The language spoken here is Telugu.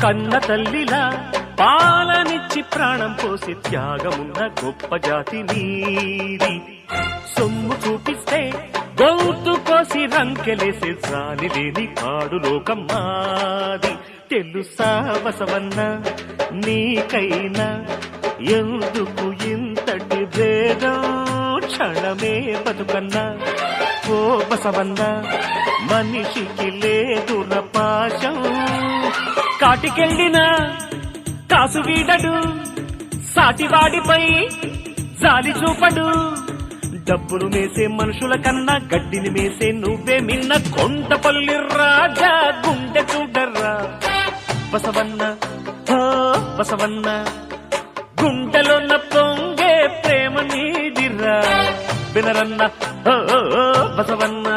కన్న తల్లిలా పాలనిచ్చి ప్రాణం పోసి త్యాగమున్న గొప్ప జాతి నీది. సొమ్ము చూపిస్తే గొంతు కోసి రంకెలేసే జాలి లేని కాడు లోకం మాది. తెలుసా బసవన్న నీకైనా ఎందుకు ఇంతటి భేదం, క్షణమే బతుకన్నా ఓ బసవన్న మనిషికి లేదుర పాశం. కాటికెళ్ళినా కాసు వీడడు, సాటివాడిపై జాలి చూపడు. డబ్బులు మేసే మనుషుల కన్నా గడ్డిని మేసే నువ్వే మిన్న. కొండపల్లి రాజా గుండె చూడర్రా బసవన్న ఓ బసవన్న, గుండెలోన పొంగే ప్రేమ నీదిరా వినరన్న ఓ బసవన్న.